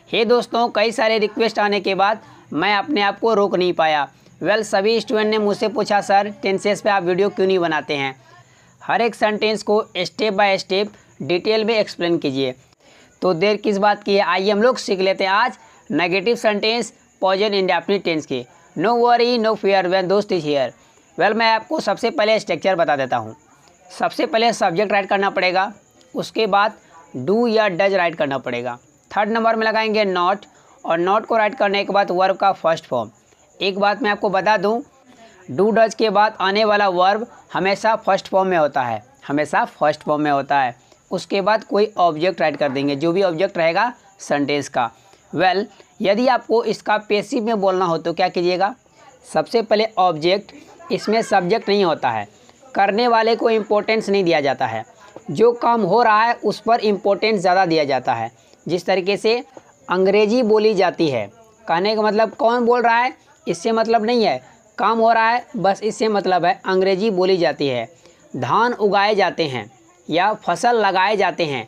हे दोस्तों, कई सारे रिक्वेस्ट आने के बाद मैं अपने आप को रोक नहीं पाया। सभी स्टूडेंट ने मुझसे पूछा सर टेंसेस पे आप वीडियो क्यों नहीं बनाते हैं। हर एक सेंटेंस को स्टेप बाय स्टेप डिटेल में एक्सप्लेन कीजिए। तो देर किस बात की है, आइए हम लोग सीख लेते हैं आज negative sentence present indefinite tense के। No worry no fear when दोस्त इज हियर। मैं आपको सबसे पहले स्ट्रक्चर बता देता हूँ। सबसे पहले सब्जेक्ट राइट करना पड़ेगा, उसके बाद डू या डज राइट करना पड़ेगा। थर्ड नंबर में लगाएंगे नॉट, और नॉट को राइट करने के बाद वर्ब का फर्स्ट फॉर्म। एक बात मैं आपको बता दूं, डू डज के बाद आने वाला वर्ब हमेशा फर्स्ट फॉर्म में होता है, हमेशा फर्स्ट फॉर्म में होता है। उसके बाद कोई ऑब्जेक्ट राइट कर देंगे, जो भी ऑब्जेक्ट रहेगा सेंटेंस का। यदि आपको इसका पैसिव में बोलना हो तो क्या कीजिएगा, सबसे पहले ऑब्जेक्ट, इसमें सब्जेक्ट नहीं होता है, करने वाले को इम्पोर्टेंस नहीं दिया जाता है, जो काम हो रहा है उस पर इम्पोर्टेंस ज़्यादा दिया जाता है। जिस तरीके से अंग्रेजी बोली जाती है, कहने का मतलब कौन बोल रहा है इससे मतलब नहीं है, काम हो रहा है बस इससे मतलब है। अंग्रेजी बोली जाती है। धान उगाए जाते हैं या फसल लगाए जाते हैं,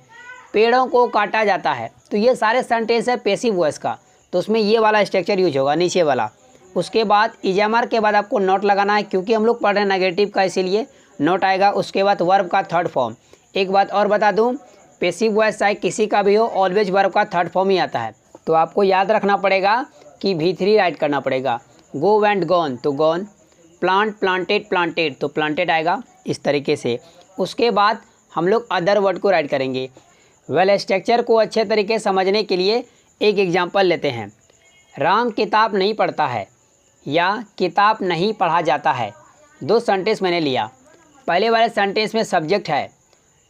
पेड़ों को काटा जाता है, तो ये सारे सेंटेंस है पैसिव वॉइस का, तो उसमें ये वाला स्ट्रक्चर यूज होगा, नीचे वाला। उसके बाद इजामर के बाद आपको नोट लगाना है, क्योंकि हम लोग पढ़ रहे हैं नेगेटिव का, इसीलिए नोट आएगा। उसके बाद वर्ब का थर्ड फॉर्म। एक बात और बता दूं, पैसिव वॉइस चाहे किसी का भी हो, ऑलवेज वर्ब का थर्ड फॉर्म ही आता है। तो आपको याद रखना पड़ेगा कि V3 राइट करना पड़ेगा। गो वेंट गॉन तो गॉन, प्लांट प्लांटेड प्लांटेड तो प्लांटेड आएगा, इस तरीके से। उसके बाद हम लोग अदर वर्ड को राइट करेंगे। स्ट्रक्चर को अच्छे तरीके से समझने के लिए एक एग्जाम्पल लेते हैं। राम किताब नहीं पढ़ता है या किताब नहीं पढ़ा जाता है। दो सेंटेंस मैंने लिया। पहले वाले सेंटेंस में सब्जेक्ट है,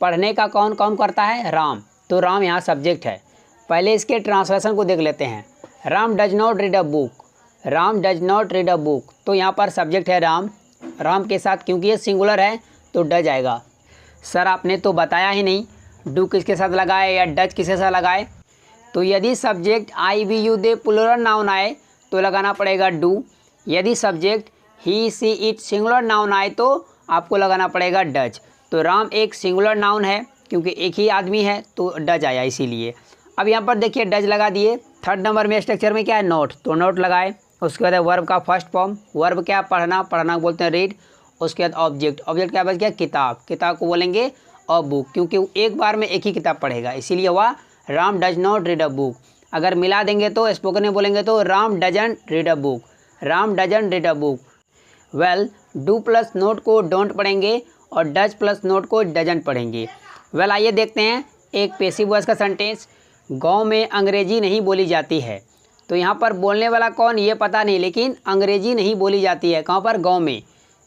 पढ़ने का कौन काम करता है, राम, तो राम यहाँ सब्जेक्ट है। पहले इसके ट्रांसलेशन को देख लेते हैं। Ram does not read a book, Ram does not read a book, तो यहाँ पर सब्जेक्ट है राम, राम के साथ क्योंकि ये सिंगुलर है तो डज आएगा। सर आपने तो बताया ही नहीं डू किसके साथ लगाए या डज किसके साथ लगाए। तो यदि subject I we you they plural noun आए तो लगाना पड़ेगा डू। यदि subject he she it singular noun आए तो आपको लगाना पड़ेगा डज। तो राम एक सिंगुलर नाउन है क्योंकि एक ही आदमी है तो डज आया इसीलिए। अब यहाँ पर देखिए डज लगा दिए। थर्ड नंबर में स्ट्रक्चर में क्या है, नोट, तो नोट लगाए। उसके बाद वर्ब का फर्स्ट फॉर्म, वर्ब क्या, पढ़ना, पढ़ना बोलते हैं रीड। उसके बाद ऑब्जेक्ट, ऑब्जेक्ट क्या बच गया, किताब, किताब को बोलेंगे अ बुक, क्योंकि एक बार में एक ही किताब पढ़ेगा इसीलिए हुआ Ram does not read a book. अगर मिला देंगे तो स्पोकन में बोलेंगे तो Ram doesn't read a book, Ram doesn't read a book. Do plus note को डोंट पढ़ेंगे और डज प्लस नोट को डजंट पढ़ेंगे। आइए देखते हैं एक पैसिव वॉइस का सेंटेंस। गांव में अंग्रेजी नहीं बोली जाती है, तो यहाँ पर बोलने वाला कौन ये पता नहीं, लेकिन अंग्रेजी नहीं बोली जाती है। कहाँ पर, गांव में।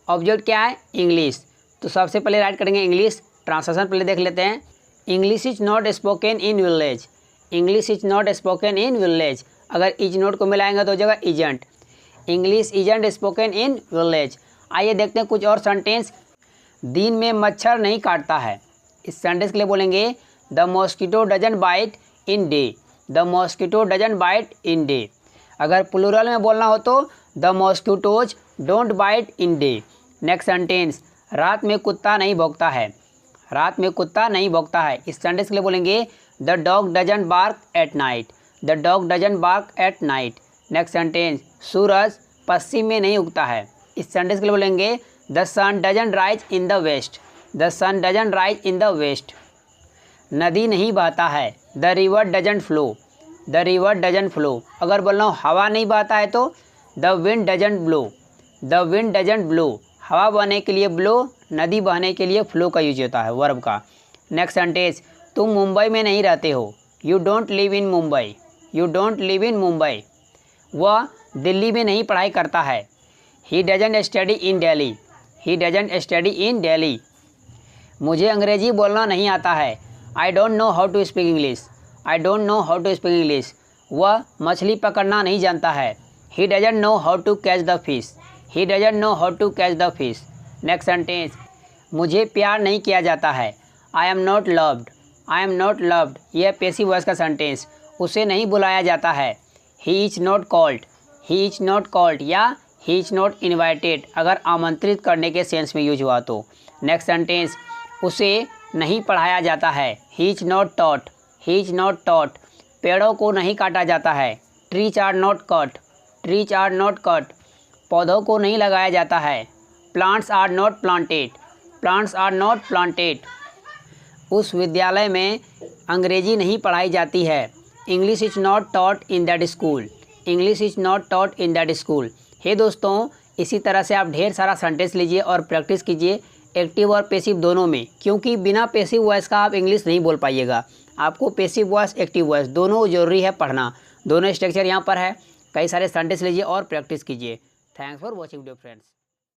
ऑब्जेक्ट क्या है, इंग्लिश, तो सबसे पहले राइट करेंगे इंग्लिश। ट्रांसलेशन पहले देख लेते हैं। English is not spoken in village, English is not spoken in village. अगर इज नॉट को मिलाएंगे तो हो जाएगा isn't, English isn't spoken in village. आइए देखते हैं कुछ और सेंटेंस। दिन में मच्छर नहीं काटता है, इस सेंटेंस के लिए बोलेंगे the mosquito doesn't bite in day, the mosquito doesn't bite in day. अगर प्लूरल में बोलना हो तो the mosquitoes don't bite in day. Next sentence, रात में कुत्ता नहीं भौंकता है, रात में कुत्ता नहीं भौंकता है। इस सेंटेंस के लिए बोलेंगे the dog doesn't bark at night, the dog doesn't bark at night. Next sentence, सूरज पश्चिम में नहीं उगता है, इस सेंटेंस के लिए बोलेंगे the sun doesn't rise in the west, the sun doesn't rise in the west. नदी नहीं बहता है, the river doesn't flow, the river doesn't flow. अगर बोलना हो हवा नहीं बहता है तो the wind doesn't blow, the wind doesn't blow. हवा बहने के लिए ब्लो, नदी बहने के लिए फ्लो का यूज होता है वर्ब का। नेक्स्ट सेंटेंस, तुम मुंबई में नहीं रहते हो, you don't live in Mumbai, you don't live in Mumbai. वह दिल्ली में नहीं पढ़ाई करता है, he doesn't study in Delhi, he doesn't study in Delhi. मुझे अंग्रेजी बोलना नहीं आता है, I don't know how to speak English, I don't know how to speak English. वह मछली पकड़ना नहीं जानता है, he doesn't know how to catch the fish, he doesn't know how to catch the fish. Next sentence, मुझे प्यार नहीं किया जाता है, I am not loved, I am not loved. यह पैसिव वॉइस का सेंटेंस। उसे नहीं बुलाया जाता है, he is not called, he is not called या ही इज नॉट इन्वाइटेड, अगर आमंत्रित करने के सेंस में यूज हुआ तो। नेक्स्ट सेंटेंस, उसे नहीं पढ़ाया जाता है, he is not taught, he is not taught. पेड़ों को नहीं काटा जाता है। Trees are not cut, trees are not cut. पौधों को नहीं लगाया जाता है। Plants are not planted, plants are not planted. उस विद्यालय में अंग्रेजी नहीं पढ़ाई जाती है। English is not taught in that school, English is not taught in that school. हे दोस्तों, इसी तरह से आप ढेर सारा सेंटेंस लीजिए और प्रैक्टिस कीजिए एक्टिव और पैसिव दोनों में, क्योंकि बिना पैसिव वॉइस का आप इंग्लिश नहीं बोल पाइएगा। आपको पैसिव वॉइस, एक्टिव वॉइस दोनों ज़रूरी है पढ़ना। दोनों स्ट्रक्चर यहाँ पर है। कई सारे सेंटेंस लीजिए और प्रैक्टिस कीजिए। Thanks for watching video friends.